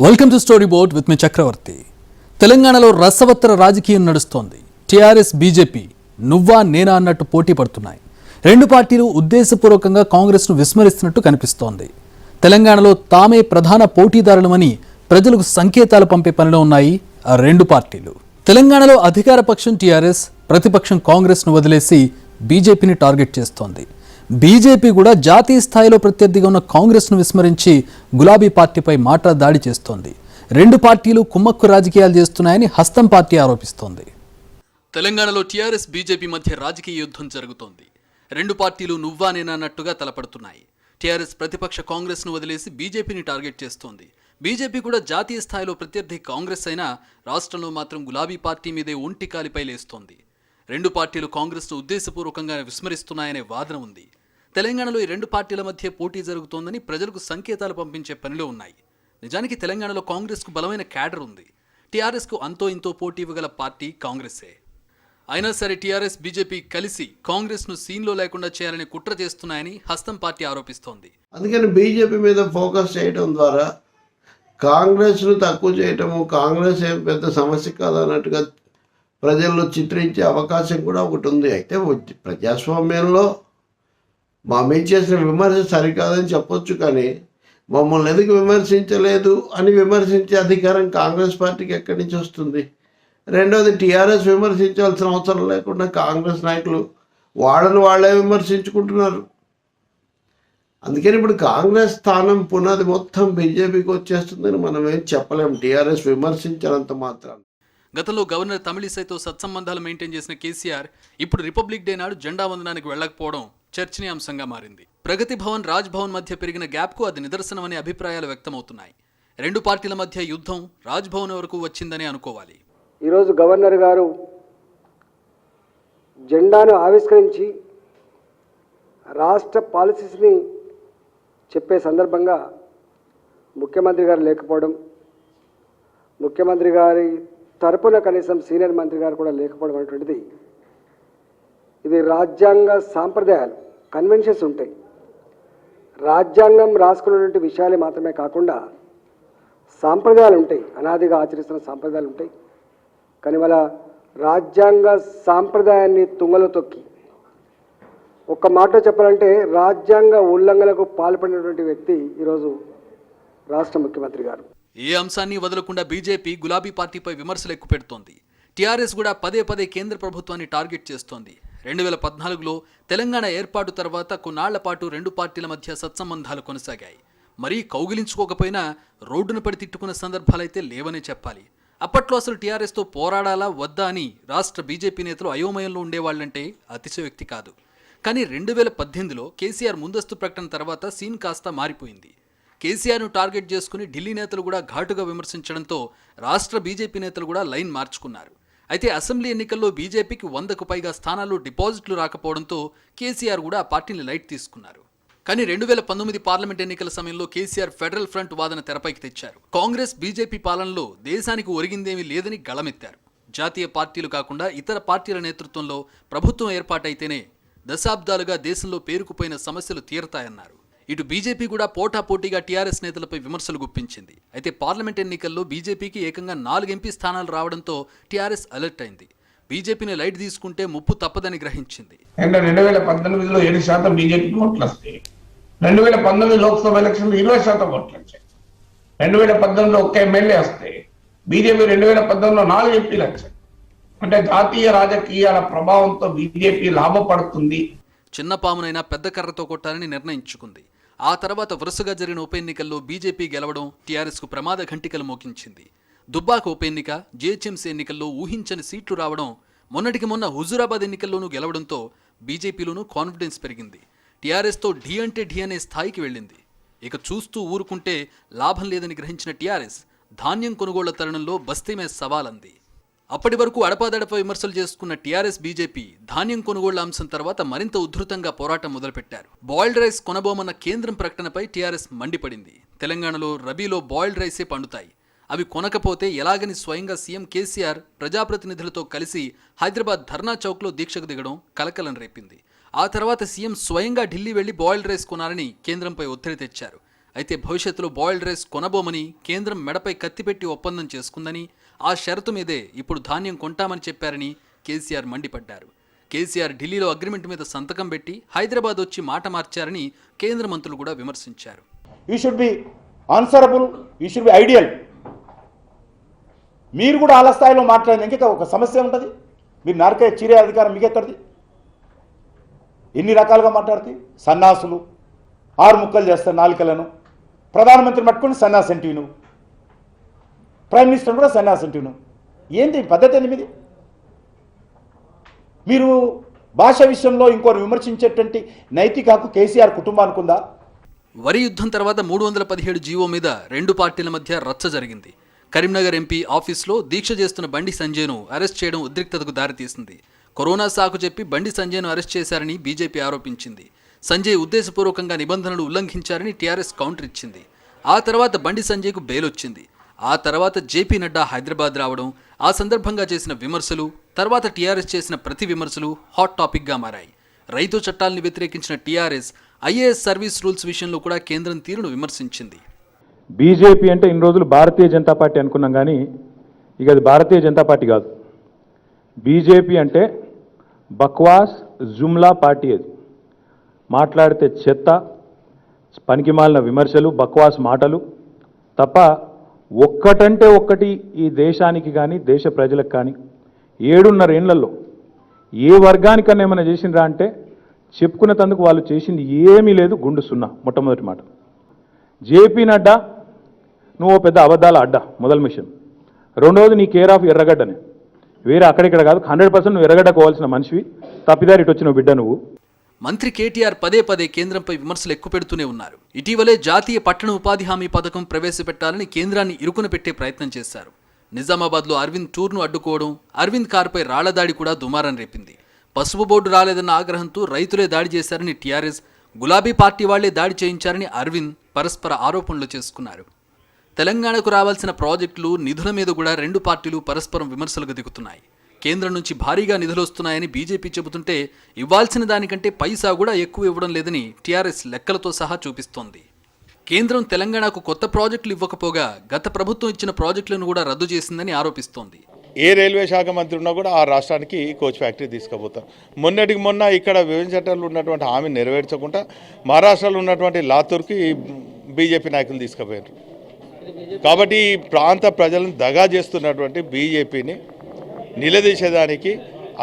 Welcome to story board with me Chakravarthi. తెలంగాణలో రసవత్తర రాజకీయం నడుస్తోంది. టీఆర్ఎస్ బీజేపీ నువ్వా నేనా అన్నట్టు పోటీ పడుతున్నాయి. రెండు పార్టీలు ఉద్దేశపూర్వకంగా కాంగ్రెస్ను విస్మరిస్తున్నట్టు కనిపిస్తోంది. తెలంగాణలో తామే ప్రధాన పోటీదారులమని ప్రజలకు సంకేతాలు పంపే పనిలో ఉన్నాయి ఆ రెండు పార్టీలు. తెలంగాణలో అధికార పక్షం టీఆర్ఎస్, ప్రతిపక్షం కాంగ్రెస్ను వదిలేసి బీజేపీని టార్గెట్ చేస్తోంది. బీజేపీ కూడా జాతీయ స్థాయిలో ప్రత్యర్థిగా ఉన్న కాంగ్రెస్ను విస్మరించి గులాబీ పార్టీపై మాట దాడి చేస్తోంది. రెండు పార్టీలు కుమ్మక్కు రాజకీయాలు చేస్తున్నాయని హస్తం పార్టీ ఆరోపిస్తోంది. తెలంగాణలో టీఆర్ఎస్ బీజేపీ మధ్య రాజకీయ యుద్ధం జరుగుతోంది. రెండు పార్టీలు నువ్వా నేనా అన్నట్టుగా తలపడుతున్నాయి. టీఆర్ఎస్ ప్రతిపక్ష కాంగ్రెస్ను వదిలేసి బీజేపీని టార్గెట్ చేస్తోంది. బీజేపీ కూడా జాతీయ స్థాయిలో ప్రత్యర్థి కాంగ్రెస్ అయినా రాష్ట్రంలో మాత్రం గులాబీ పార్టీ మీదే ఒంటి కాలిపై లేస్తోంది. రెండు పార్టీలు కాంగ్రెస్ను ఉద్దేశపూర్వకంగా విస్మరిస్తున్నాయనే వాదన ఉంది. తెలంగాణలో ఈ రెండు పార్టీల మధ్య పోటీ జరుగుతోందని ప్రజలకు సంకేతాలు పంపించే పనిలో ఉన్నాయి. నిజానికి తెలంగాణలో కాంగ్రెస్కు బలమైన క్యాడర్ ఉంది. టీఆర్ఎస్కు అంతో ఇంతో పోటీ ఇవ్వగల పార్టీ కాంగ్రెసే. అయినా సరే టీఆర్ఎస్ బీజేపీ కలిసి కాంగ్రెస్ను సీన్లో లేకుండా చేయాలని కుట్ర చేస్తున్నాయని హస్తం పార్టీ ఆరోపిస్తోంది. అందుకని బీజేపీ మీద ఫోకస్ చేయడం ద్వారా కాంగ్రెస్ను తక్కువ చేయటము, కాంగ్రెస్ ఏం పెద్ద సమస్య కాదన్నట్టుగా ప్రజల్లో చిత్రించే అవకాశం కూడా ఒకటి ఉంది. అయితే ప్రజాస్వామ్యంలో మా మీద చేసిన విమర్శ సరికాదని చెప్పొచ్చు, కానీ మమ్మల్ని ఎందుకు విమర్శించలేదు అని విమర్శించే అధికారం కాంగ్రెస్ పార్టీకి ఎక్కడి నుంచి వస్తుంది? రెండవది, టీఆర్ఎస్ విమర్శించాల్సిన అవసరం లేకుండా కాంగ్రెస్ నాయకులు వాళ్ళే విమర్శించుకుంటున్నారు. అందుకని ఇప్పుడు కాంగ్రెస్ స్థానం పునాది మొత్తం బీజేపీకి వచ్చేస్తుందని మనం ఏం చెప్పలేం టీఆర్ఎస్ విమర్శించినంత మాత్రం. గతంలో గవర్నర్ తమిళిసైతో సత్సంబంధాలు మెయింటైన్ చేసిన కేసీఆర్ ఇప్పుడు రిపబ్లిక్ డే నాడు జెండా వందనానికి వెళ్లకపోవడం చర్చనీయాంశంగా మారింది. ప్రగతి భవన్, రాజ్ భవన్ మధ్య పెరిగిన గ్యాప్కు అది నిదర్శనమనే అభిప్రాయాలు వ్యక్తమవుతున్నాయి. రెండు పార్టీల మధ్య యుద్ధం రాజ్ భవన్ వరకు వచ్చిందని అనుకోవాలి. ఈరోజు గవర్నర్ గారు జెండాను ఆవిష్కరించి రాష్ట్ర పాలసీస్ని చెప్పే సందర్భంగా ముఖ్యమంత్రి గారు లేకపోవడం, ముఖ్యమంత్రి గారి తరపున కనీసం సీనియర్ మంత్రి గారు కూడా లేకపోవడం అనేటువంటిది, ఇది రాజ్యాంగ సాంప్రదాయాలు, కన్వెన్షన్స్ ఉంటాయి. రాజ్యాంగం రాసుకున్నటువంటి విషయాలే మాత్రమే కాకుండా సాంప్రదాయాలు ఉంటాయి, అనాదిగా ఆచరిస్తున్న సాంప్రదాయాలు ఉంటాయి. కానీ వాళ్ళ రాజ్యాంగ సాంప్రదాయాన్ని తుంగలో తొక్కి ఒక్క మాట చెప్పాలంటే రాజ్యాంగ ఉల్లంఘనకు పాల్పడినటువంటి వ్యక్తి ఈరోజు రాష్ట్ర ముఖ్యమంత్రి గారు. ఏ అంశాన్ని వదలకుండా బీజేపీ గులాబీ పార్టీపై విమర్శలు ఎక్కుపెడుతోంది. టీఆర్ఎస్ కూడా పదే పదే కేంద్ర ప్రభుత్వాన్ని టార్గెట్ చేస్తోంది. 2014లో తెలంగాణ ఏర్పాటు తర్వాత కొన్నాళ్ల పాటు రెండు పార్టీల మధ్య సత్సంబంధాలు కొనసాగాయి. మరీ కౌగిలించుకోకపోయినా రోడ్డును పడి తిట్టుకున్న సందర్భాలైతే లేవనే చెప్పాలి. అప్పట్లో అసలు టీఆర్ఎస్తో పోరాడాలా వద్దా అని రాష్ట్ర బీజేపీ నేతలు అయోమయంలో ఉండేవాళ్లంటే అతిశయోక్తి కాదు. కానీ 2018లో కేసీఆర్ ముందస్తు ప్రకటన తర్వాత సీన్ కాస్త మారిపోయింది. కేసీఆర్ను టార్గెట్ చేసుకుని ఢిల్లీ నేతలు కూడా ఘాటుగా విమర్శించడంతో రాష్ట్ర బీజేపీ నేతలు కూడా లైన్ మార్చుకున్నారు. అయితే అసెంబ్లీ ఎన్నికల్లో బీజేపీకి 100కు పైగా స్థానాల్లో డిపాజిట్లు రాకపోవడంతో కేసీఆర్ కూడా ఆ పార్టీని లైట్ తీసుకున్నారు. కానీ 2019 పార్లమెంట్ ఎన్నికల సమయంలో కేసీఆర్ ఫెడరల్ ఫ్రంట్ వాదన తెరపైకి తెచ్చారు. కాంగ్రెస్ బీజేపీ పాలనలో దేశానికి ఒరిగిందేమీ లేదని గళమెత్తారు. జాతీయ పార్టీలు కాకుండా ఇతర పార్టీల నేతృత్వంలో ప్రభుత్వం ఏర్పాటైతేనే దశాబ్దాలుగా దేశంలో పేరుకుపోయిన సమస్యలు తీరతాయన్నారు. ఇటు బీజేపీ కూడా పోటాపోటీగా టీఆర్ఎస్ నేతలపై విమర్శలు గుప్పించింది. అయితే పార్లమెంట్ ఎన్నికల్లో బీజేపీకి ఏకంగా 4 ఎంపీ స్థానాలు రావడంతో టీఆర్ఎస్ అలర్ట్ అయింది. బీజేపీని లైట్ తీసుకుంటే ముప్పు తప్పదని గ్రహించింది. 2018లో 7% బీజేపీకి ఓట్లు వస్తాయి. 2019 లోక్సభ ఎలక్షన్లో 20% ఓట్లు వచ్చాయి. 2018లో ఒక్క ఎమ్మెల్యే వస్తాయి. బీజేపీ 2018లో 4 ఎంపీలు వచ్చాయి. అంటే జాతీయ రాజకీయాల ప్రభావంతో బీజేపీ లాభపడుతుంది. చిన్న పామునైనా పెద్ద కర్రతో కొట్టాలని నిర్ణయించుకుంది. ఆ తర్వాత వరుసగా జరిగిన ఉప ఎన్నికల్లో బీజేపీ గెలవడం టీఆర్ఎస్కు ప్రమాద ఘంటికలు మోగించింది. దుబ్బాక ఉప ఎన్నిక, జీహెచ్ఎంసీ ఎన్నికల్లో ఊహించని సీట్లు రావడం, మొన్నటికి మొన్న హుజూరాబాద్ ఎన్నికల్లోనూ గెలవడంతో బీజేపీలోనూ కాన్ఫిడెన్స్ పెరిగింది. టీఆర్ఎస్తో ఢీ అంటే ఢీ అనే స్థాయికి వెళ్ళింది. ఇక చూస్తూ ఊరుకుంటే లాభం లేదని గ్రహించిన టీఆర్ఎస్ ధాన్యం కొనుగోళ్ల తరుణంలో బస్తీమే సవాలంది. అప్పటి వరకు అడపాదడప విమర్శలు చేసుకున్న టీఆర్ఎస్ బీజేపీ ధాన్యం కొనుగోళ్ల అంశం తర్వాత మరింత ఉధృతంగా పోరాటం మొదలుపెట్టారు. బాయిల్డ్ రైస్ కొనబోమన్న కేంద్రం ప్రకటనపై టీఆర్ఎస్ మండిపడింది. తెలంగాణలో రబీలో బాయిల్డ్ రైసే పండుతాయి, అవి కొనకపోతే ఎలాగని స్వయంగా సీఎం కేసీఆర్ ప్రజాప్రతినిధులతో కలిసి హైదరాబాద్ ధర్నా చౌక్లో దీక్షకు దిగడం కలకలం రేపింది. ఆ తర్వాత సీఎం స్వయంగా ఢిల్లీ వెళ్లి బాయిల్డ్ రైస్ కొనాలని కేంద్రంపై ఒత్తిడి తెచ్చారు. అయితే భవిష్యత్తులో బాయిల్డ్ రైస్ కొనబోమని కేంద్రం మెడపై కత్తిపెట్టి ఒప్పందం చేసుకుందని, ఆ షరతు మీదే ఇప్పుడు ధాన్యం కొంటామని చెప్పారని కేసీఆర్ మండిపడ్డారు. కేసీఆర్ ఢిల్లీలో అగ్రిమెంట్ మీద సంతకం పెట్టి హైదరాబాద్ వచ్చి మాట మార్చారని కేంద్ర మంత్రులు కూడా విమర్శించారు. You should be answerable, you should be ideal. మీరు కూడా అలా స్థాయిలో మాట్లాడిన ఇంకా ఒక సమస్య ఉంటుంది. మీరు నరకే చీరే అధికారం మీకెక్కడిది? ఎన్ని రకాలుగా మాట్లాడితే సన్నాసులు 6 ముక్కలు చేస్తారు నాలుకలను. ప్రధానమంత్రిని పట్టుకుని సన్నాసి అంటివి నువ్వు, ప్రైమ్ మినిస్టర్ కూడా సన్నాసి అంటివి నువ్వు. ఏంటి పద్ధతి ఏంది మీది? మీరు భాష విషయంలో ఇంకోరు విమర్శించేటువంటి నైతిక హక్కు కేసీఆర్ కుటుంబానికి ఉందా? వరి యుద్ధం తర్వాత 317 జీవో మీద 2 పార్టీల మధ్య రచ్చ జరిగింది. కరీంనగర్ ఎంపీ ఆఫీస్లో దీక్ష చేస్తున్న బండి సంజయ్ను అరెస్ట్ చేయడం ఉద్రిక్తతకు దారితీసింది. కరోనా సాకు చెప్పి బండి సంజయ్ను అరెస్ట్ చేశారని బీజేపీ ఆరోపించింది. సంజయ్ ఉద్దేశపూర్వకంగా నిబంధనలు ఉల్లంఘించారని టీఆర్ఎస్ కౌంటర్ ఇచ్చింది. ఆ తర్వాత బండి సంజయ్కు బెయిల్ వచ్చింది. ఆ తర్వాత జేపీ నడ్డా హైదరాబాద్ రావడం, ఆ సందర్భంగా చేసిన విమర్శలు, తర్వాత టీఆర్ఎస్ చేసిన ప్రతి విమర్శలు హాట్ టాపిక్గా మారాయి. రైతు చట్టాలను వ్యతిరేకించిన టీఆర్ఎస్ ఐఏఎస్ సర్వీస్ రూల్స్ విషయంలో కూడా కేంద్రం తీరును విమర్శించింది. బీజేపీ అంటే ఇన్ని రోజులు భారతీయ జనతా పార్టీ అనుకున్నాం, కానీ ఇక అది భారతీయ జనతా పార్టీ కాదు. బీజేపీ అంటే బక్వాస్ జుమ్లా పార్టీ. అది మాట్లాడితే చెత్త, పనికిమాలిన విమర్శలు, బక్వాస్ మాటలు తప్ప ఒక్కటంటే ఒక్కటి ఈ దేశానికి కానీ దేశ ప్రజలకు కానీ 7.5 ఏళ్లలో ఏ వర్గానికన్నా ఏమైనా చేసిండ్రా అంటే చెప్పుకునేందుకు వాళ్ళు చేసింది ఏమీ లేదు, గుండు సున్నా. మొట్టమొదటి మాట. జేపీ నడ్డా నువ్వు పెద్ద అబద్ధాల అడ్డా, మొదటి మిషన్. రెండవది నీ కేర్ ఆఫ్ ఎర్రగడ్డనే, వేరే అక్కడిక్కడ కాదు. 100% నువ్వు ఎర్రగడ్డ కోవాల్సిన మనిషివి, తప్పిదారి ఇటు వచ్చిన బిడ్డ నువ్వు. మంత్రి కేటీఆర్ పదే పదే కేంద్రంపై విమర్శలు ఎక్కువ పెడుతూనే ఉన్నారు. ఇటీవలే జాతీయ పట్టణ ఉపాధి హామీ పథకం ప్రవేశపెట్టాలని కేంద్రాన్ని ఇరుకున పెట్టే ప్రయత్నం చేశారు. నిజామాబాద్లో అరవింద్ టూర్ను అడ్డుకోవడం, అరవింద్ కారుపై రాళ్లదాడి కూడా దుమారం రేపింది. పసుపు బోర్డు రాలేదన్న ఆగ్రహంతో రైతులే దాడి చేశారని టీఆర్ఎస్, గులాబీ పార్టీ వాళ్లే దాడి చేయించారని అరవింద్ పరస్పర ఆరోపణలు చేసుకున్నారు. తెలంగాణకు రావాల్సిన ప్రాజెక్టులు, నిధుల మీద కూడా 2 పార్టీలు పరస్పరం విమర్శలకు దిగుతున్నాయి. కేంద్రం నుంచి భారీగా నిధులు వస్తున్నాయని బీజేపీ చెబుతుంటే ఇవ్వాల్సిన దానికంటే పైసా కూడా ఎక్కువ ఇవ్వడం లేదని టీఆర్ఎస్ లెక్కలతో సహా చూపిస్తోంది. కేంద్రం తెలంగాణకు కొత్త ప్రాజెక్టులు ఇవ్వకపోగా గత ప్రభుత్వం ఇచ్చిన ప్రాజెక్టులను కూడా రద్దు చేసిందని ఆరోపిస్తోంది. ఏ రైల్వే శాఖ మంత్రి ఉన్నా కూడా ఆ రాష్ట్రానికి కోచ్ ఫ్యాక్టరీ తీసుకుపోతారు. మొన్నటికి మొన్న ఇక్కడ విభజన చట్టాలు ఉన్నటువంటి హామీ నెరవేర్చకుండా మహారాష్ట్రలో ఉన్నటువంటి లాతూర్కి బీజేపీ నాయకులు తీసుకుపోయారు. కాబట్టి ఈ ప్రాంత ప్రజలను దగా చేస్తున్నటువంటి బీజేపీని నిలదీసేదానికి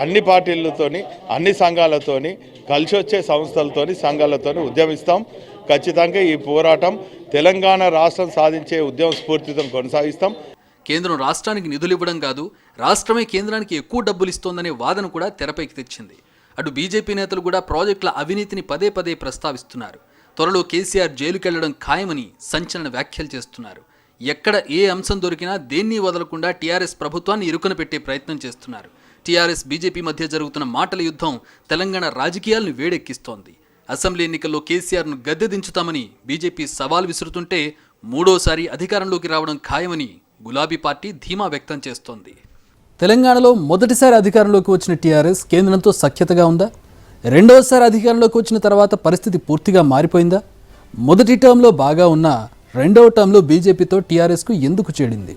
అన్ని పార్టీలతోని, అన్ని సంఘాలతోని, కలిసి వచ్చే సంస్థలతోని, సంఘాలతోని ఉద్యమిస్తాం. ఖచ్చితంగా ఈ పోరాటం తెలంగాణ రాష్ట్రం సాధించే ఉద్యమ స్ఫూర్తితో కొనసాగిస్తాం. కేంద్రం రాష్ట్రానికి నిధులు ఇవ్వడం కాదు, రాష్ట్రమే కేంద్రానికి ఎక్కువ డబ్బులు ఇస్తోందనే వాదన కూడా తెరపైకి తెచ్చింది. అటు బీజేపీ నేతలు కూడా ప్రాజెక్టుల అవినీతిని పదే పదే ప్రస్తావిస్తున్నారు. త్వరలో కేసీఆర్ జైలుకెళ్లడం ఖాయమని సంచలన వ్యాఖ్యలు చేస్తున్నారు. ఎక్కడ ఏ అంశం దొరికినా దేన్ని వదలకుండా టీఆర్ఎస్ ప్రభుత్వాన్ని ఇరుకున పెట్టే ప్రయత్నం చేస్తున్నారు. టీఆర్ఎస్ బీజేపీ మధ్య జరుగుతున్న మాటల యుద్ధం తెలంగాణ రాజకీయాలను వేడెక్కిస్తోంది. అసెంబ్లీ ఎన్నికల్లో కేసీఆర్ను గద్దె దించుతామని బీజేపీ సవాల్ విసురుతుంటే 3వసారి అధికారంలోకి రావడం ఖాయమని గులాబీ పార్టీ ధీమా వ్యక్తం చేస్తోంది. తెలంగాణలో మొదటిసారి అధికారంలోకి వచ్చిన టీఆర్ఎస్ కేంద్రంతో సఖ్యతగా ఉందా? 2వసారి అధికారంలోకి వచ్చిన తర్వాత పరిస్థితి పూర్తిగా మారిపోయిందా? మొదటి టర్మ్లో బాగా ఉన్నా 2వ టర్మ్లో బీజేపీతో టీఆర్ఎస్కు ఎందుకు చేడింది?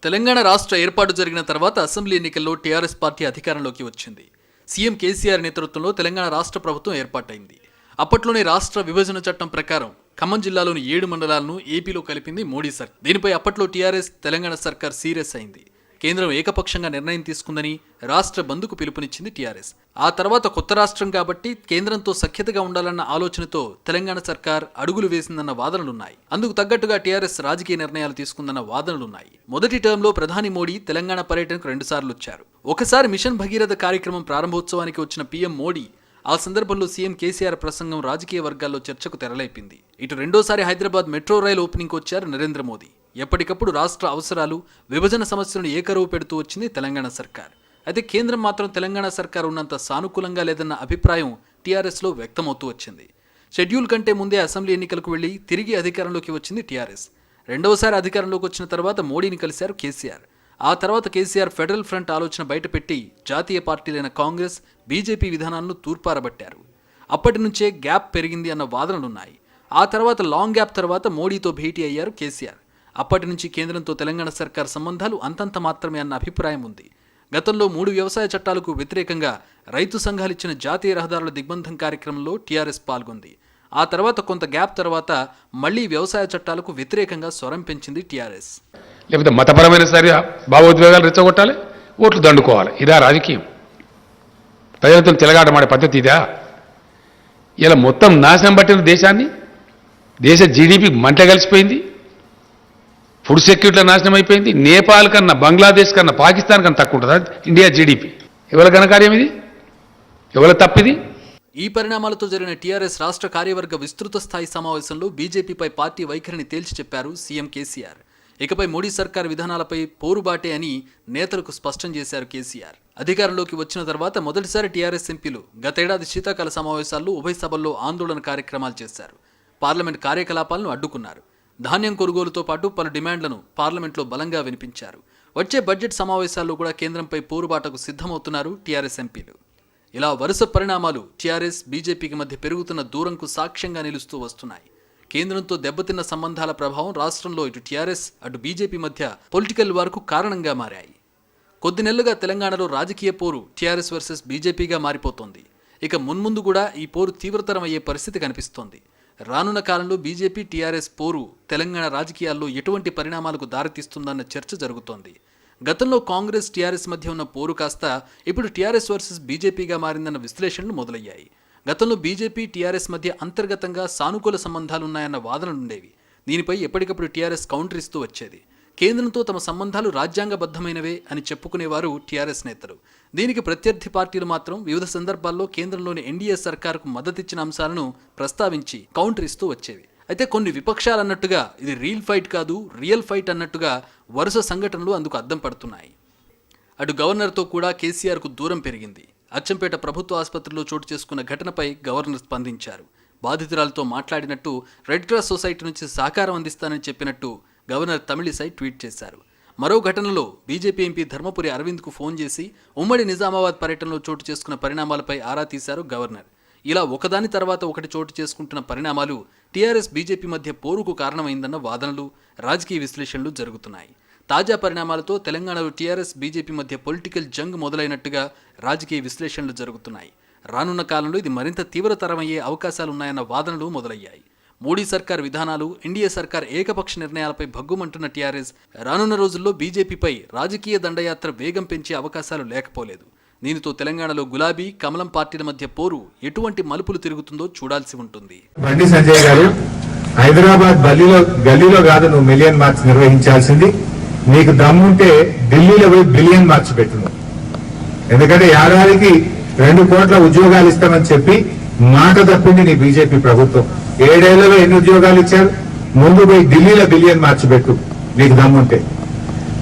తెలంగాణ రాష్ట్ర ఏర్పాటు జరిగిన తర్వాత అసెంబ్లీ ఎన్నికల్లో టీఆర్ఎస్ పార్టీ అధికారంలోకి వచ్చింది. సీఎం కేసీఆర్ నేతృత్వంలో తెలంగాణ రాష్ట్ర ప్రభుత్వం ఏర్పాటైంది. అప్పట్లోనే రాష్ట్ర విభజన చట్టం ప్రకారం ఖమ్మం జిల్లాలోని 7 మండలాలను ఏపీలో కలిపింది మోడీ సర్కార్. దీనిపై అప్పట్లో టీఆర్ఎస్ తెలంగాణ సర్కార్ సీరియస్ అయింది. కేంద్రం ఏకపక్షంగా నిర్ణయం తీసుకుందని రాష్ట్ర బంద్కు పిలుపునిచ్చింది టీఆర్ఎస్. ఆ తర్వాత కొత్త రాష్ట్రం కాబట్టి కేంద్రంతో సఖ్యతగా ఉండాలన్న ఆలోచనతో తెలంగాణ సర్కార్ అడుగులు వేసిందన్న వాదనలున్నాయి. అందుకు తగ్గట్టుగా టీఆర్ఎస్ రాజకీయ నిర్ణయాలు తీసుకుందన్న వాదనలున్నాయి. మొదటి టర్మ్లో ప్రధాని మోడీ తెలంగాణ పర్యటనకు 2 సార్లు వచ్చారు. ఒకసారి మిషన్ భగీరథ కార్యక్రమం ప్రారంభోత్సవానికి వచ్చిన పీఎం మోడీ ఆ సందర్భంలో సీఎం కేసీఆర్ ప్రసంగం రాజకీయ వర్గాల్లో చర్చకు తెరలేపింది. ఇటు 2వసారి హైదరాబాద్ మెట్రో రైల్ ఓపెనింగ్కి వచ్చారు నరేంద్ర మోదీ. ఎప్పటికప్పుడు రాష్ట్ర అవసరాలు, విభజన సమస్యలను ఏకరువు పెడుతూ వచ్చింది తెలంగాణ సర్కార్. అయితే కేంద్రం మాత్రం తెలంగాణ సర్కార్ ఉన్నంత సానుకూలంగా లేదన్న అభిప్రాయం టీఆర్ఎస్లో వ్యక్తమవుతూ వచ్చింది. షెడ్యూల్ కంటే ముందే అసెంబ్లీ ఎన్నికలకు వెళ్లి తిరిగి అధికారంలోకి వచ్చింది టీఆర్ఎస్. 2వసారి అధికారంలోకి వచ్చిన తర్వాత మోడీని కలిశారు కేసీఆర్. ఆ తర్వాత కేసీఆర్ ఫెడరల్ ఫ్రంట్ ఆలోచన బయటపెట్టి జాతీయ పార్టీలైన కాంగ్రెస్, బీజేపీ విధానాలను తూర్పారబట్టారు. అప్పటి నుంచే గ్యాప్ పెరిగింది అన్న వాదనలున్నాయి. ఆ తర్వాత లాంగ్ గ్యాప్ తర్వాత మోడీతో భేటీ అయ్యారు కేసీఆర్. అప్పటి నుంచి కేంద్రంతో తెలంగాణ సర్కార్ సంబంధాలు అంతంత మాత్రమే అన్న అభిప్రాయం ఉంది. గతంలో 3 వ్యవసాయ చట్టాలకు వ్యతిరేకంగా రైతు సంఘాలు ఇచ్చిన జాతీయ రహదారుల దిగ్బంధం కార్యక్రమంలో టీఆర్ఎస్ పాల్గొంది. ఆ తర్వాత కొంత గ్యాప్ తర్వాత మళ్లీ వ్యవసాయ చట్టాలకు వ్యతిరేకంగా స్వరం పెంచింది టీఆర్ఎస్. లేకపోతే మతపరమైన సరే భావోద్వేగాలు రెచ్చగొట్టాలి, ఓట్లు దండుకోవాలి. ఇదా రాజకీయం? ప్రజలతో తిరగాటమాడే పద్ధతి ఇదా? ఇలా మొత్తం నాశనం పట్టిన దేశాన్ని, దేశ జీడిపి మంట కలిసిపోయింది, ఫుడ్ సెక్యూరిటీలో నాశనం అయిపోయింది. నేపాల్ కన్నా, బంగ్లాదేశ్ కన్నా, పాకిస్తాన్ కన్నా తక్కువ ఉంటుందా ఇండియా జీడిపి? ఎవరి ఘనకార్యం ఇది? ఎవరి తప్పిది? ఈ పరిణామాలతో జరిగిన టీఆర్ఎస్ రాష్ట్ర కార్యవర్గ విస్తృత స్థాయి సమావేశంలో బీజేపీపై పార్టీ వైఖరిని తేల్చి చెప్పారు సీఎం కేసీఆర్. ఇకపై మోడీ సర్కార్ విధానాలపై పోరుబాటే అని నేతలకు స్పష్టం చేశారు కేసీఆర్. అధికారంలోకి వచ్చిన తర్వాత మొదటిసారి టీఆర్ఎస్ ఎంపీలు గతేడాది శీతాకాల సమావేశాల్లో ఉభయ సభల్లో ఆందోళన కార్యక్రమాలు చేశారు. పార్లమెంట్ కార్యకలాపాలను అడ్డుకున్నారు. ధాన్యం కొనుగోలుతో పాటు పలు డిమాండ్లను పార్లమెంట్లో బలంగా వినిపించారు. వచ్చే బడ్జెట్ సమావేశాల్లో కూడా కేంద్రంపై పోరుబాటకు సిద్ధమవుతున్నారు టీఆర్ఎస్ ఎంపీలు. ఇలా వరుస పరిణామాలు టీఆర్ఎస్ బీజేపీకి మధ్య పెరుగుతున్న దూరంకు సాక్ష్యంగా నిలుస్తూ వస్తున్నాయి. కేంద్రంతో దెబ్బతిన్న సంబంధాల ప్రభావం రాష్ట్రంలో ఇటు టీఆర్ఎస్ అటు బీజేపీ మధ్య పొలిటికల్ వార్కు కారణంగా మారాయి. కొద్ది నెలలుగా తెలంగాణలో రాజకీయ పోరు టీఆర్ఎస్ వర్సెస్ బీజేపీగా మారిపోతోంది. ఇక మున్ముందు కూడా ఈ పోరు తీవ్రతరం అయ్యే పరిస్థితి కనిపిస్తోంది. రానున్న కాలంలో బీజేపీ టీఆర్ఎస్ పోరు తెలంగాణ రాజకీయాల్లో ఎటువంటి పరిణామాలకు దారితీస్తుందన్న చర్చ జరుగుతోంది. గతంలో కాంగ్రెస్ టీఆర్ఎస్ మధ్య ఉన్న పోరు కాస్త ఇప్పుడు టీఆర్ఎస్ వర్సెస్ బీజేపీగా మారిందన్న విశ్లేషణలు మొదలయ్యాయి. గతంలో బీజేపీ టీఆర్ఎస్ మధ్య అంతర్గతంగా సానుకూల సంబంధాలున్నాయన్న వాదనలుండేవి. దీనిపై ఎప్పటికప్పుడు టీఆర్ఎస్ కౌంటర్ ఇస్తూ వచ్చేది. కేంద్రంతో తమ సంబంధాలు రాజ్యాంగబద్ధమైనవే అని చెప్పుకునేవారు టీఆర్ఎస్ నేతలు. దీనికి ప్రత్యర్థి పార్టీలు మాత్రం వివిధ సందర్భాల్లో కేంద్రంలోని ఎన్డీఏ సర్కారుకు మద్దతిచ్చిన అంశాలను ప్రస్తావించి కౌంటర్ ఇస్తూ వచ్చేవి. అయితే కొన్ని విపక్షాలన్నట్టుగా ఇది రీల్ ఫైట్ కాదు, రియల్ ఫైట్ అన్నట్టుగా వరుస సంఘటనలు అందుకు అద్దం పడుతున్నాయి. అటు గవర్నర్తో కూడా కేసీఆర్కు దూరం పెరిగింది. అచ్చంపేట ప్రభుత్వ ఆసుపత్రిలో చోటు చేసుకున్న ఘటనపై గవర్నర్ స్పందించారు. బాధితురాలతో మాట్లాడినట్టు, రెడ్ క్రాస్ సొసైటీ నుంచి సహకారం అందిస్తానని చెప్పినట్టు గవర్నర్ తమిళిసై ట్వీట్ చేశారు. మరో ఘటనలో బీజేపీ ఎంపీ ధర్మపురి అరవింద్కు ఫోన్ చేసి ఉమ్మడి నిజామాబాద్ పర్యటనలో చోటు చేసుకున్న పరిణామాలపై ఆరా తీశారు గవర్నర్. ఇలా ఒకదాని తర్వాత ఒకటి చోటు చేసుకుంటున్న పరిణామాలు టీఆర్ఎస్ బీజేపీ మధ్య పోరుకు కారణమైందన్న వాదనలు, రాజకీయ విశ్లేషణలు జరుగుతున్నాయి. తాజా పరిణామాలతో తెలంగాణలో టీఆర్ఎస్ బీజేపీ మధ్య పొలిటికల్ జంగ్ మొదలైనట్టుగా రాజకీయ విశ్లేషణలు జరుగుతున్నాయి. రానున్న కాలంలో ఇది మరింత తీవ్రతరమయ్యే అవకాశాలున్నాయన్న వాదనలు మొదలయ్యాయి. మోడీ సర్కార్ విధానాలు, ఎన్డీఏ సర్కార్ ఏకపక్ష నిర్ణయాలపై భగ్గుమంటున్న టీఆర్ఎస్ రానున్న రోజుల్లో బీజేపీపై రాజకీయ దండయాత్ర వేగం పెంచే అవకాశాలు లేకపోలేదు. దీనితో తెలంగాణలో గులాబీ, కమలం పార్టీల మధ్య పోరు ఎటువంటి మలుపులు తిరుగుతుందో చూడాల్సి ఉంటుంది. బండి సంజయ్ గారు, హైదరాబాద్ గల్లీలో కాదు నువ్వు మిలియన్ మార్చ్ నిర్వహించాల్సింది. నీకు దమ్ముంటే ఢిల్లీలో పోయి బిలియన్ మార్చ్ పెట్టు. ఎందుకంటే ఏడాదికి 2 కోట్ల ఉద్యోగాలు ఇస్తామని చెప్పి మాట తప్పింది నీ బీజేపీ ప్రభుత్వం. 7 ఏళ్లలో ఎన్ని ఉద్యోగాలు ఇచ్చారు? ముందు పోయి ఢిల్లీలో బిలియన్ మార్చి పెట్టు నీకు దమ్ముంటే.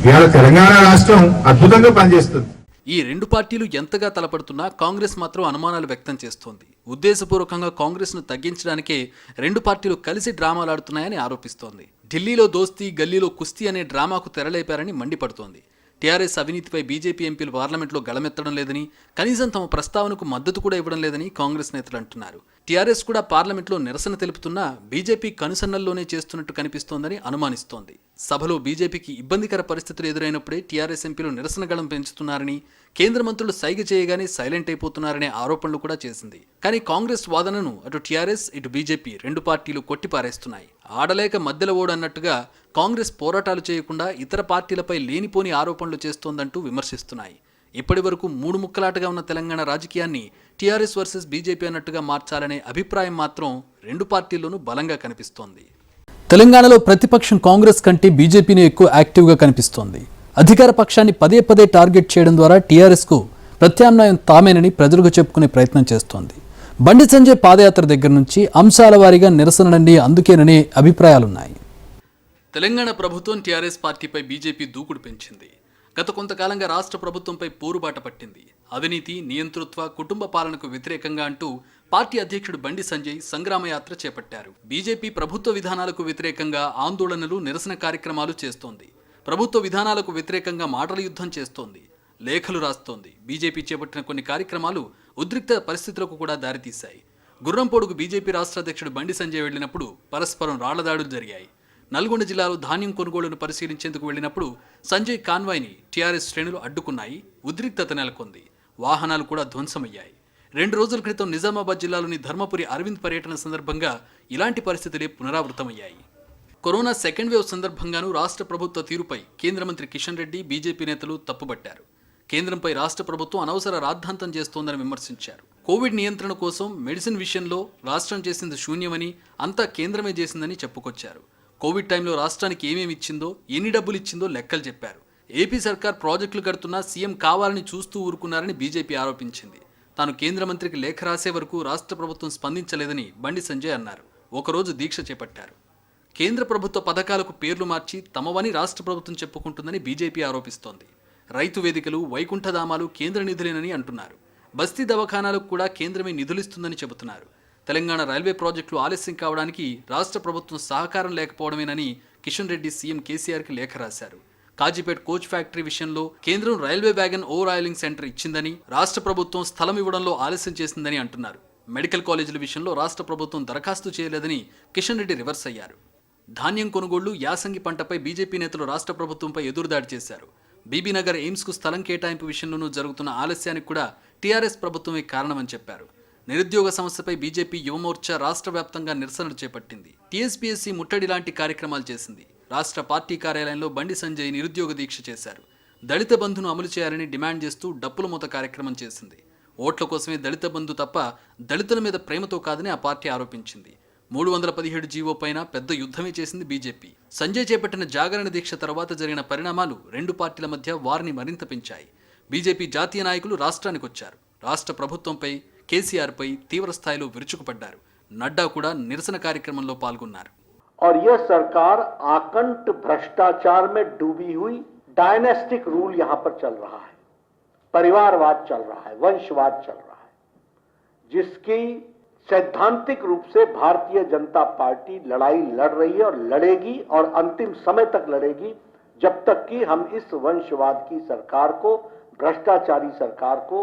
ఇవాళ తెలంగాణ రాష్ట్రం అద్భుతంగా పనిచేస్తుంది. ఈ 2 పార్టీలు ఎంతగా తలపడుతున్నా కాంగ్రెస్ మాత్రం అనుమానాలు వ్యక్తం చేస్తోంది. ఉద్దేశపూర్వకంగా కాంగ్రెస్ను తగ్గించడానికే 2 పార్టీలు కలిసి డ్రామాలాడుతున్నాయని ఆరోపిస్తోంది. ఢిల్లీలో దోస్తీ, గల్లీలో కుస్తీ అనే డ్రామాకు తెరలేపారని మండిపడుతోంది. టీఆర్ఎస్ అవినీతిపై బీజేపీ ఎంపీలు పార్లమెంట్లో గళమెత్తడం లేదని, కనీసం తమ ప్రస్తావనకు మద్దతు కూడా ఇవ్వడం లేదని కాంగ్రెస్ నేతలు అంటున్నారు. టీఆర్ఎస్ కూడా పార్లమెంట్లో నిరసన తెలుపుతున్నా బీజేపీ కనుసన్నల్లోనే చేస్తున్నట్టు కనిపిస్తోందని అనుమానిస్తోంది. సభలో బీజేపీకి ఇబ్బందికర పరిస్థితులు ఎదురైనప్పుడే టీఆర్ఎస్ ఎంపీలు నిరసన గళం పెంచుతున్నారని, కేంద్ర మంత్రులు సైగ చేయగానే సైలెంట్ అయిపోతున్నారనే ఆరోపణలు కూడా చేసింది. కానీ కాంగ్రెస్ వాదనను అటు టీఆర్ఎస్ ఇటు బీజేపీ 2 పార్టీలు కొట్టిపారేస్తున్నాయి. ఆడలేక మధ్యలో ఓడన్నట్టుగా కాంగ్రెస్ పోరాటాలు చేయకుండా ఇతర పార్టీలపై లేనిపోని ఆరోపణలు చేస్తోందంటూ విమర్శిస్తున్నాయి. ఇప్పటి వరకు 3 ముక్కలాటగా ఉన్న తెలంగాణ రాజకీయాన్ని టీఆర్ఎస్ వర్సెస్ బీజేపీ అన్నట్టుగా మార్చాలనే అభిప్రాయం మాత్రం 2 పార్టీల్లోనూ బలంగా కనిపిస్తోంది. తెలంగాణలో ప్రతిపక్షం కాంగ్రెస్ కంటే బీజేపీని ఎక్కువ యాక్టివ్గా కనిపిస్తోంది. అధికార పక్షాన్ని పదే పదే టార్గెట్ చేయడం ద్వారా టీఆర్ఎస్కు ప్రత్యామ్నాయం తామేనని ప్రజలకు చెప్పుకునే ప్రయత్నం చేస్తోంది. బండి సంజయ్ పాదయాత్ర దగ్గర నుంచి అంశాల వారీగా నిరసనలన్నీ అందుకేననే అభిప్రాయాలున్నాయి. తెలంగాణ ప్రభుత్వం టీఆర్ఎస్ పార్టీపై బీజేపీ దూకుడు పెంచింది. గత కొంతకాలంగా రాష్ట్ర ప్రభుత్వంపై పోరుబాట పట్టింది. అవినీతి, నియంతృత్వ, కుటుంబ పాలనకు వ్యతిరేకంగా అంటూ పార్టీ అధ్యక్షుడు బండి సంజయ్ సంగ్రామయాత్ర చేపట్టారు. బీజేపీ ప్రభుత్వ విధానాలకు వ్యతిరేకంగా ఆందోళనలు, నిరసన కార్యక్రమాలు చేస్తోంది. ప్రభుత్వ విధానాలకు వ్యతిరేకంగా మాటల యుద్ధం చేస్తోంది, లేఖలు రాస్తోంది. బీజేపీ చేపట్టిన కొన్ని కార్యక్రమాలు ఉద్రిక్త పరిస్థితులకు కూడా దారితీశాయి. గుర్రంపోడుకు బీజేపీ రాష్ట్ర అధ్యక్షుడు బండి సంజయ్ వెళ్లినప్పుడు పరస్పరం రాళ్లదాడులు జరిగాయి. నల్గొండ జిల్లాలో ధాన్యం కొనుగోలును పరిశీలించేందుకు వెళ్లినప్పుడు సంజయ్ కాన్వాయ్ని టీఆర్ఎస్ శ్రేణులు అడ్డుకున్నాయి. ఉద్రిక్తత నెలకొంది. వాహనాలు కూడా ధ్వంసమయ్యాయి. 2 రోజుల క్రితం నిజామాబాద్ జిల్లాలోని ధర్మపురి అరవింద్ పర్యటన సందర్భంగా ఇలాంటి పరిస్థితులే పునరావృతమయ్యాయి. కరోనా సెకండ్ వేవ్ సందర్భంగానూ రాష్ట్ర ప్రభుత్వ తీరుపై కేంద్ర మంత్రి కిషన్ రెడ్డి, బీజేపీ నేతలు తప్పుబట్టారు. కేంద్రంపై రాష్ట్ర ప్రభుత్వం అనవసర రాద్ధాంతం చేస్తోందని విమర్శించారు. కోవిడ్ నియంత్రణ కోసం మెడిసిన్ విషయంలో రాష్ట్రం చేసింది శూన్యమని, అంతా కేంద్రమే చేసిందని చెప్పుకొచ్చారు. కోవిడ్ టైంలో రాష్ట్రానికి ఏమేమి ఇచ్చిందో, ఎన్ని డబ్బులు ఇచ్చిందో లెక్కలు చెప్పారు. ఏపీ సర్కార్ ప్రాజెక్టులు కడుతున్నా సీఎం కావాలని చూస్తూ ఊరుకున్నారని బీజేపీ ఆరోపించింది. తాను కేంద్ర మంత్రికి లేఖ రాసే వరకు రాష్ట్ర ప్రభుత్వం స్పందించలేదని బండి సంజయ్ అన్నారు. ఒకరోజు దీక్ష చేపట్టారు. కేంద్ర ప్రభుత్వ పథకాలకు పేర్లు మార్చి తమవని రాష్ట్ర ప్రభుత్వం చెప్పుకుంటుందని బీజేపీ ఆరోపిస్తోంది. రైతు వేదికలు, వైకుంఠధామాలు కేంద్ర నిధులేనని అంటున్నారు. బస్తీ దవాఖానాలకు కూడా కేంద్రమే నిధులిస్తుందని చెబుతున్నారు. తెలంగాణ రైల్వే ప్రాజెక్టులు ఆలస్యం కావడానికి రాష్ట్ర ప్రభుత్వం సహకారం లేకపోవడమేనని కిషన్ రెడ్డి సీఎం కేసీఆర్కి లేఖ రాశారు. కాజీపేట్ కోచ్ ఫ్యాక్టరీ విషయంలో కేంద్రం railway wagon over oiling centre ఇచ్చిందని, రాష్ట్ర ప్రభుత్వం స్థలం ఇవ్వడంలో ఆలస్యం చేసిందని అంటున్నారు. మెడికల్ కాలేజీల విషయంలో రాష్ట్ర ప్రభుత్వం దరఖాస్తు చేయలేదని కిషన్ రెడ్డి రివర్స్ అయ్యారు. ధాన్యం కొనుగోళ్లు, యాసంగి పంటపై బీజేపీ నేతలు రాష్ట్ర ప్రభుత్వంపై ఎదురుదాడి చేశారు. బీబీనగర్ ఎయిమ్స్కు స్థలం కేటాయింపు విషయంలోనూ జరుగుతున్న ఆలస్యానికి కూడా టీఆర్ఎస్ ప్రభుత్వమే కారణమని చెప్పారు. నిరుద్యోగ సమస్యపై బీజేపీ యువమోర్చా రాష్ట్ర వ్యాప్తంగా నిరసనలు చేపట్టింది. టీఎస్పీఎస్సీ ముట్టడి లాంటి కార్యక్రమాలు చేసింది. రాష్ట్ర పార్టీ కార్యాలయంలో బండి సంజయ్ నిరుద్యోగ దీక్ష చేశారు. దళిత బంధును అమలు చేయాలని డిమాండ్ చేస్తూ డప్పుల మూత కార్యక్రమం చేసింది. ఓట్ల కోసమే దళిత బంధు తప్ప దళితుల మీద ప్రేమతో కాదని ఆ పార్టీ ఆరోపించింది. 317 జీవో పైన పెద్ద యుద్ధమే చేసింది బీజేపీ. సంజయ్ చేపట్టిన జాగరణ దీక్ష తర్వాత జరిగిన పరిణామాలు 2 పార్టీల మధ్య వారిని మరింత పెంచాయి. బీజేపీ జాతీయ నాయకులు రాష్ట్రానికి వచ్చారు. రాష్ట్ర ప్రభుత్వంపై, కేసీఆర్పై తీవ్ర స్థాయిలో విరుచుకుపడ్డారు. నడ్డా కూడా నిరసన కార్యక్రమంలో పాల్గొన్నారు. और यह सरकार आकंठ भ्रष्टाचार में डूबी हुई, डायनेस्टिक रूल यहां पर चल रहा है, परिवारवाद चल रहा है, वंशवाद चल रहा है, जिसकी सैद्धांतिक रूप से भारतीय जनता पार्टी लड़ाई लड़ रही है और लड़ेगी और अंतिम समय तक लड़ेगी, जब तक कि हम इस वंशवाद की सरकार को, भ्रष्टाचारी सरकार को,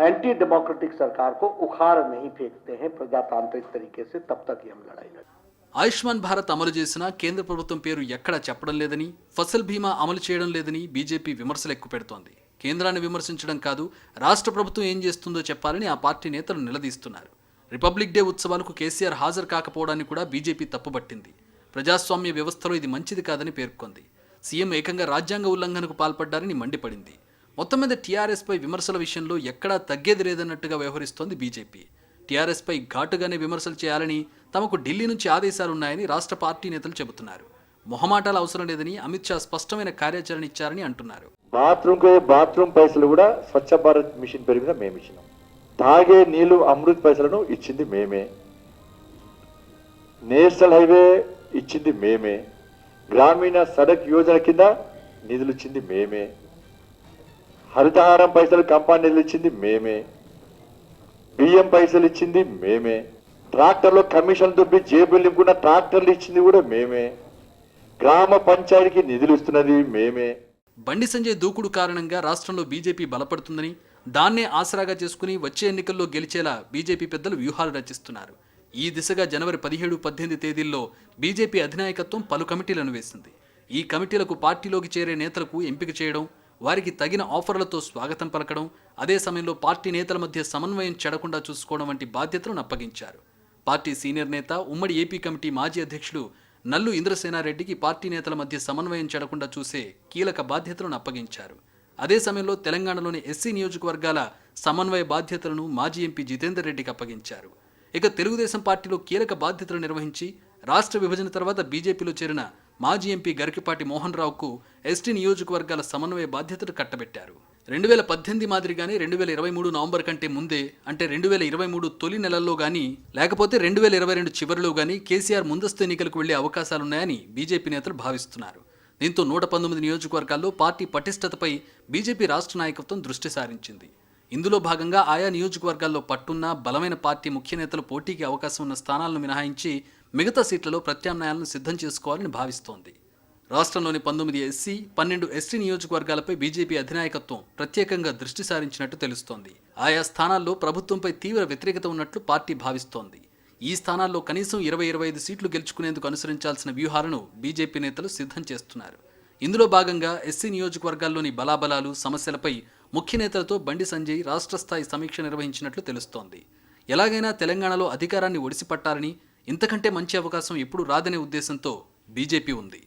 एंटी डेमोक्रेटिक सरकार को उखाड़ नहीं फेंकते हैं प्रजातांत्रिक तरीके से, तब तक ही हम लड़ाई लड़ेंगे. ఆయుష్మాన్ భారత్ అమలు చేసినా కేంద్ర ప్రభుత్వం పేరు ఎక్కడా చెప్పడం లేదని, ఫసల్ బీమా అమలు చేయడం లేదని బీజేపీ విమర్శలు ఎక్కుపెడుతోంది. కేంద్రాన్ని విమర్శించడం కాదు, రాష్ట్ర ప్రభుత్వం ఏం చేస్తుందో చెప్పాలని ఆ పార్టీ నేతలు నిలదీస్తున్నారు. రిపబ్లిక్ డే ఉత్సవాలకు కేసీఆర్ హాజరు కాకపోవడాన్ని కూడా బీజేపీ తప్పుబట్టింది. ప్రజాస్వామ్య వ్యవస్థలో ఇది మంచిది కాదని పేర్కొంది. సీఎం ఏకంగా రాజ్యాంగ ఉల్లంఘనకు పాల్పడ్డారని మండిపడింది. మొత్తం మీద టీఆర్ఎస్పై విమర్శల విషయంలో ఎక్కడా తగ్గేది లేదన్నట్టుగా వ్యవహరిస్తోంది బీజేపీ. టీఆర్ఎస్పై ఘాటుగానే విమర్శలు చేయాలని తమకు ఢిల్లీ నుంచి ఆదేశాలున్నాయని రాష్ట్ర పార్టీ నేతలు చెబుతున్నారు. మొహమాటాలు అవసరం లేదని అమిత్ షా స్పష్టమైన కార్యాచరణ ఇచ్చారని అంటున్నారు. బాత్రూమ్ పైసలు కూడా స్వచ్ఛ భారత్ మిషన్ పేరు మీద మేము ఇచ్చినాం. తాగే నీళ్లు అమృత్ పైసలను ఇచ్చింది మేమే. నేషనల్ హైవే ఇచ్చింది మేమే. గ్రామీణ సడక్ యోజన కింద నిధులు ఇచ్చింది మేమే. హరితహారం పైసలు కంపెనీ నిధులు ఇచ్చింది మేమే. బియ్యం పైసలు ఇచ్చింది మేమే. ట్రాక్టర్లో కమిషన్ దొబ్బి జేబులు నింపుకున్న ట్రాక్టర్లు ఇచ్చింది కూడా మేమే. గ్రామ పంచాయతీకి నిధులు ఇస్తున్నది మేమే. బండి సంజయ్ దూకుడు కారణంగా రాష్ట్రంలో బీజేపీ బలపడుతుందని, దాన్నే ఆసరాగా చేసుకుని వచ్చే ఎన్నికల్లో గెలిచేలా బీజేపీ పెద్దలు వ్యూహాలు రచిస్తున్నారు. ఈ దిశగా జనవరి 17, 18 తేదీల్లో బీజేపీ అధినాయకత్వం పలు కమిటీలను వేసింది. ఈ కమిటీలకు పార్టీలోకి చేరే నేతలకు ఎంపిక చేయడం, వారికి తగిన ఆఫర్లతో స్వాగతం పలకడం, అదే సమయంలో పార్టీ నేతల మధ్య సమన్వయం చెడకుండా చూసుకోవడం వంటి బాధ్యతలను అప్పగించారు. పార్టీ సీనియర్ నేత, ఉమ్మడి ఏపీ కమిటీ మాజీ అధ్యక్షుడు నల్లు ఇంద్రసేనారెడ్డికి పార్టీ నేతల మధ్య సమన్వయం చెడకుండా చూసే కీలక బాధ్యతలను అప్పగించారు. అదే సమయంలో తెలంగాణలోని ఎస్సీ నియోజకవర్గాల సమన్వయ బాధ్యతలను మాజీ ఎంపీ జితేందర్ రెడ్డికి అప్పగించారు. ఇక తెలుగుదేశం పార్టీలో కీలక బాధ్యతలు నిర్వహించి రాష్ట్ర విభజన తర్వాత బీజేపీలో చేరిన మాజీ ఎంపీ గరికపాటి మోహన్ రావుకు ఎస్టీ నియోజకవర్గాల సమన్వయ బాధ్యతలు కట్టబెట్టారు. 2018 మాదిరిగానే 2023 నవంబర్ కంటే ముందే, అంటే 2023 తొలి నెలల్లో గానీ లేకపోతే 2022 చివరిలో గానీ కేసీఆర్ ముందస్తు ఎన్నికలకు వెళ్లే అవకాశాలున్నాయని బీజేపీ నేతలు భావిస్తున్నారు. దీంతో 119 నియోజకవర్గాల్లో పార్టీ పటిష్టతపై బీజేపీ రాష్ట్ర నాయకత్వం దృష్టి సారించింది. ఇందులో భాగంగా ఆయా నియోజకవర్గాల్లో పట్టున్న బలమైన పార్టీ ముఖ్య నేతలు పోటీకి అవకాశం ఉన్న స్థానాలను మినహాయించి మిగతా సీట్లలో ప్రత్యామ్నాయాలను సిద్ధం చేసుకోవాలని భావిస్తోంది. రాష్ట్రంలోని 19 ఎస్సీ 12 ఎస్టీ నియోజకవర్గాలపై బీజేపీ అధినాయకత్వం ప్రత్యేకంగా దృష్టి సారించినట్టు తెలుస్తోంది. ఆయా స్థానాల్లో ప్రభుత్వంపై తీవ్ర వ్యతిరేకత ఉన్నట్లు పార్టీ భావిస్తోంది. ఈ స్థానాల్లో కనీసం 20-25 సీట్లు గెలుచుకునేందుకు అనుసరించాల్సిన వ్యూహాలను బీజేపీ నేతలు సిద్ధం చేస్తున్నారు. ఇందులో భాగంగా ఎస్సీ నియోజకవర్గాల్లోని బలాబలాలు సమస్యలపై ముఖ్య నేతలతో బండి సంజయ్ రాష్ట్ర స్థాయి సమీక్ష నిర్వహించినట్లు తెలుస్తోంది. ఎలాగైనా తెలంగాణలో అధికారాన్ని ఒడిసిపట్టాలని, ఇంతకంటే మంచి అవకాశం ఎప్పుడూ రాదనే ఉద్దేశంతో బీజేపీ ఉంది.